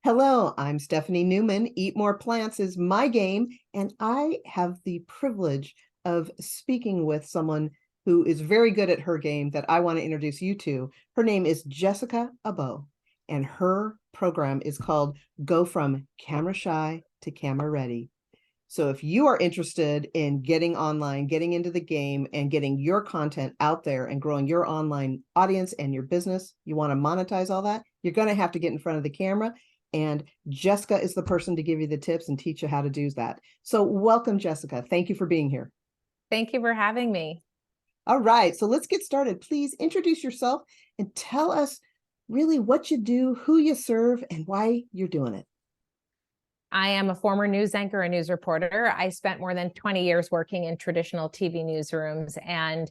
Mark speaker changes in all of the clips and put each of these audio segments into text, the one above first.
Speaker 1: Hello, I'm Stephanie Newman. Eat More Plants is my game, and I have the privilege of speaking with someone who is very good at her game that I want to introduce you to. Her name is Jessica Abo, and her program is called Go From Camera Shy to Camera Ready. So if you are interested in getting online, getting into the game, and getting your content out there and growing your online audience and your business, you want to monetize all that, you're going to have to get in front of the camera. And Jessica is the person to give you the tips and teach you how to do that. So welcome, Jessica. Thank you for being here.
Speaker 2: Thank you for having me.
Speaker 1: All right, so let's get started. Please introduce yourself and tell us really what you do, who you serve, and why you're doing it.
Speaker 2: I am a former news anchor and news reporter. I spent more than 20 years working in traditional TV newsrooms and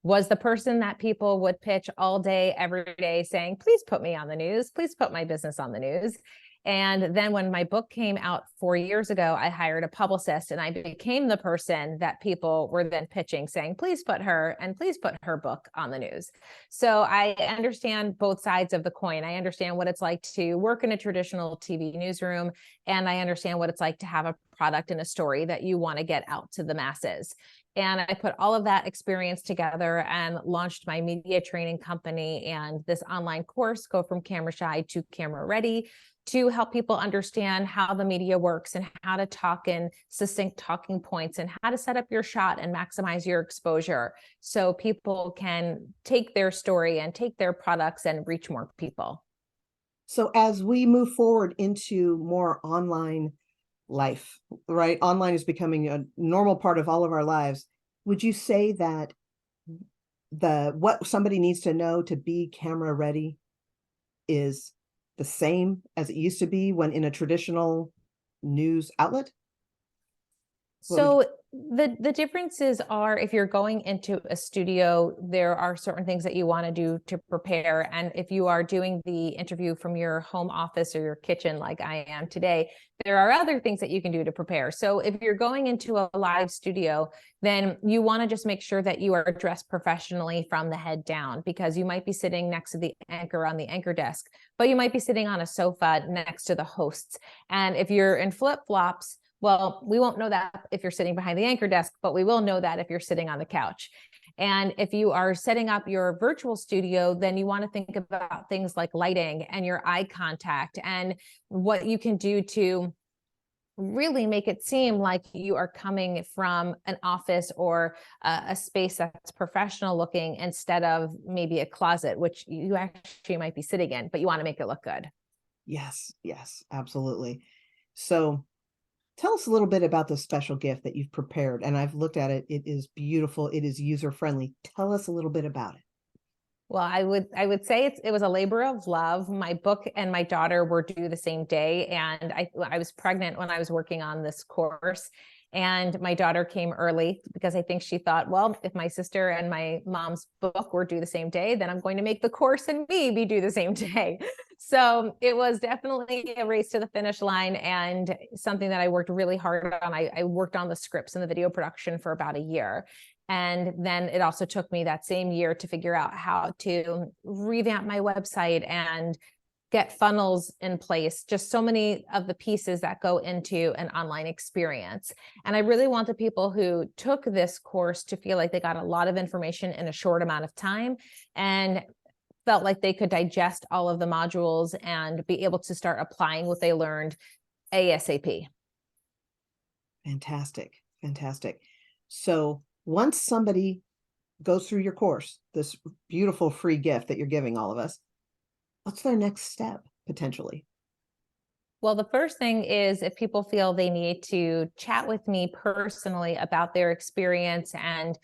Speaker 2: was the person that people would pitch all day, every day, saying, please put me on the news. Please put my business on the news. And then when my book came out 4 years ago, I hired a publicist and I became the person that people were then pitching, saying, please put her and please put her book on the news. So I understand both sides of the coin. I understand what it's like to work in a traditional TV newsroom, and I understand what it's like to have a product and a story that you want to get out to the masses. And I put all of that experience together and launched my media training company and this online course, Go From Camera Shy to Camera Ready, to help people understand how the media works and how to talk in succinct talking points and how to set up your shot and maximize your exposure so people can take their story and take their products and reach more people.
Speaker 1: So as we move forward into more online life, right? Online is becoming a normal part of all of our lives. Would you say that what somebody needs to know to be camera ready is the same as it used to be when in a traditional news outlet?
Speaker 2: So the differences are, if you're going into a studio, there are certain things that you want to do to prepare. And if you are doing the interview from your home office or your kitchen, like I am today, there are other things that you can do to prepare. So if you're going into a live studio, then you want to just make sure that you are dressed professionally from the head down, because you might be sitting next to the anchor on the anchor desk, but you might be sitting on a sofa next to the hosts. And if you're in flip-flops, well, we won't know that if you're sitting behind the anchor desk, but we will know that if you're sitting on the couch. And if you are setting up your virtual studio, then you want to think about things like lighting and your eye contact and what you can do to really make it seem like you are coming from an office or a space that's professional looking instead of maybe a closet, which you actually might be sitting in, but you want to make it look good.
Speaker 1: Yes, absolutely. So tell us a little bit about the special gift that you've prepared. And I've looked at it. It is beautiful. It is user-friendly. Tell us a little bit about it.
Speaker 2: Well, I would say it was a labor of love. My book and my daughter were due the same day, and I was pregnant when I was working on this course. And my daughter came early because I think she thought, well, if my sister and my mom's book were due the same day, then I'm going to make the course and me be due the same day. So it was definitely a race to the finish line and something that I worked really hard on. I worked on the scripts and the video production for about a year. And then it also took me that same year to figure out how to revamp my website and get funnels in place, just so many of the pieces that go into an online experience. And I really want the people who took this course to feel like they got a lot of information in a short amount of time and felt like they could digest all of the modules and be able to start applying what they learned ASAP.
Speaker 1: Fantastic. So once somebody goes through your course, this beautiful free gift that you're giving all of us, what's their next step potentially?
Speaker 2: Well, the first thing is if people feel they need to chat with me personally about their experience and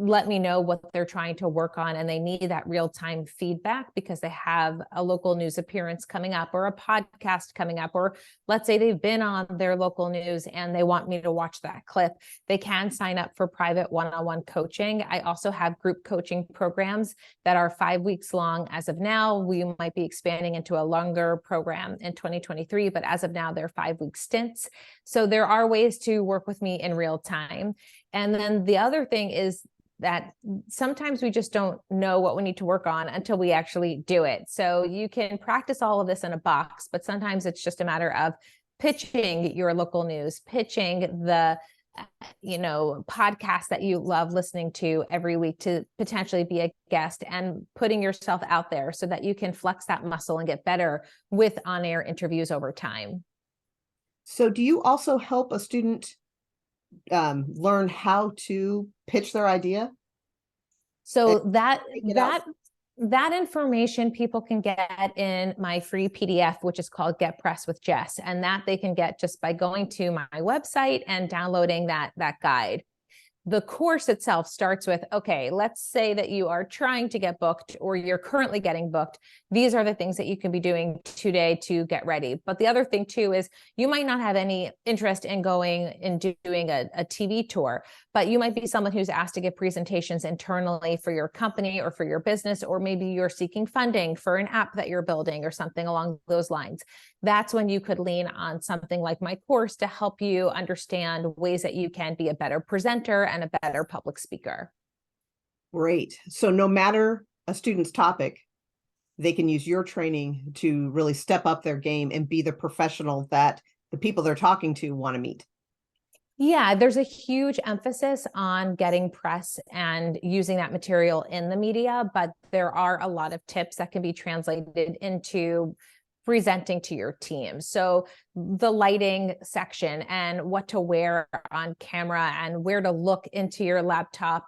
Speaker 2: let me know what they're trying to work on, and they need that real-time feedback because they have a local news appearance coming up or a podcast coming up, or let's say they've been on their local news and they want me to watch that clip, they can sign up for private one-on-one coaching. I also have group coaching programs that are 5 weeks long. As of now, we might be expanding into a longer program in 2023, but as of now, they're 5-week stints. So there are ways to work with me in real time. And then the other thing is that sometimes we just don't know what we need to work on until we actually do it. So you can practice all of this in a box, but sometimes it's just a matter of pitching your local news, pitching the podcast that you love listening to every week to potentially be a guest, and putting yourself out there so that you can flex that muscle and get better with on-air interviews over time.
Speaker 1: So do you also help a student learn how to pitch their idea?
Speaker 2: So that information people can get in my free PDF, which is called Get Press with Jess, and that they can get just by going to my website and downloading that guide. The course itself starts with, okay, let's say that you are trying to get booked or you're currently getting booked. These are the things that you can be doing today to get ready. But the other thing too is you might not have any interest in going and doing a TV tour, but you might be someone who's asked to give presentations internally for your company or for your business, or maybe you're seeking funding for an app that you're building or something along those lines. That's when you could lean on something like my course to help you understand ways that you can be a better presenter and a better public speaker.
Speaker 1: Great. So no matter a student's topic, they can use your training to really step up their game and be the professional that the people they're talking to want to meet.
Speaker 2: Yeah, there's a huge emphasis on getting press and using that material in the media, but there are a lot of tips that can be translated into presenting to your team. So the lighting section and what to wear on camera and where to look into your laptop,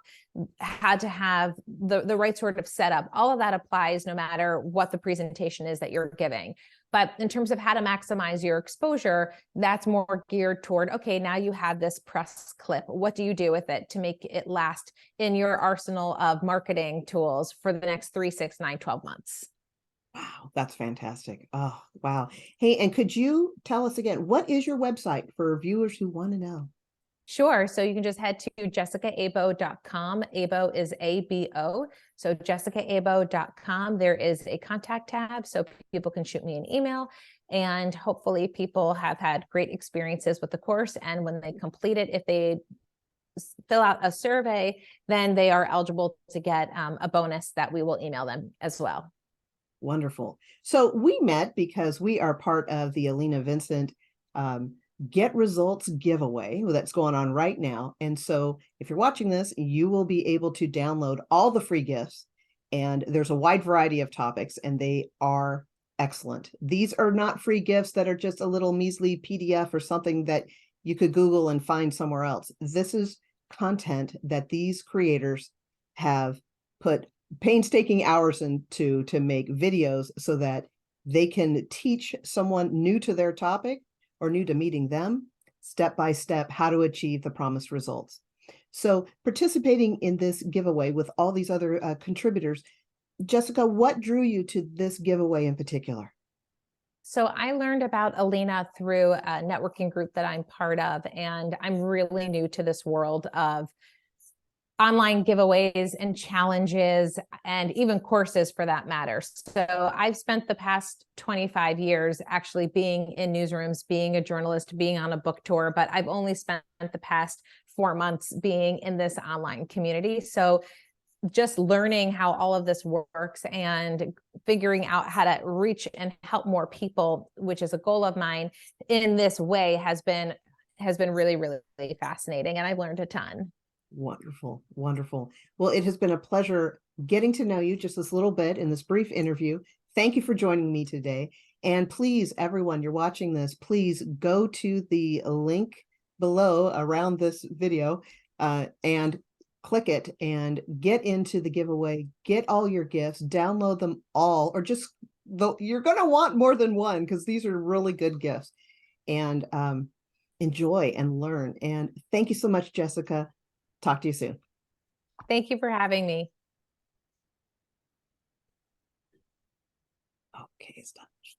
Speaker 2: how to have the right sort of setup, all of that applies no matter what the presentation is that you're giving. But in terms of how to maximize your exposure, that's more geared toward, okay, now you have this press clip. What do you do with it to make it last in your arsenal of marketing tools for the next 3, 6, 9, 12 months?
Speaker 1: Wow, that's fantastic. Oh, wow. Hey, and could you tell us again, what is your website for viewers who want to know?
Speaker 2: Sure. So you can just head to jessicaabo.com. Abo is A-B-O. So jessicaabo.com. There is a contact tab so people can shoot me an email. And hopefully people have had great experiences with the course. And when they complete it, if they fill out a survey, then they are eligible to get a bonus that we will email them as well.
Speaker 1: Wonderful. So we met because we are part of the Alina Vincent Get Results giveaway that's going on right now. And so if you're watching this, you will be able to download all the free gifts. And there's a wide variety of topics, and they are excellent. These are not free gifts that are just a little measly PDF or something that you could Google and find somewhere else. This is content that these creators have put painstaking hours into to make videos so that they can teach someone new to their topic or new to meeting them step by step how to achieve the promised results. So participating in this giveaway with all these other contributors, Jessica, what drew you to this giveaway in particular?
Speaker 2: So I learned about Alina through a networking group that I'm part of, and I'm really new to this world of online giveaways and challenges and even courses for that matter. So I've spent the past 25 years actually being in newsrooms, being a journalist, being on a book tour, but I've only spent the past 4 months being in this online community. So just learning how all of this works and figuring out how to reach and help more people, which is a goal of mine in this way, has been really, really fascinating. And I've learned a ton.
Speaker 1: Wonderful, wonderful. Well, it has been a pleasure getting to know you just this little bit in this brief interview. Thank you for joining me today. And please, everyone, you're watching this, please go to the link below around this video and click it and get into the giveaway, get all your gifts, download them all, or just, you're going to want more than one because these are really good gifts. And enjoy and learn. And thank you so much, Jessica. Talk to you soon.
Speaker 2: Thank you for having me.
Speaker 1: Okay, it's done.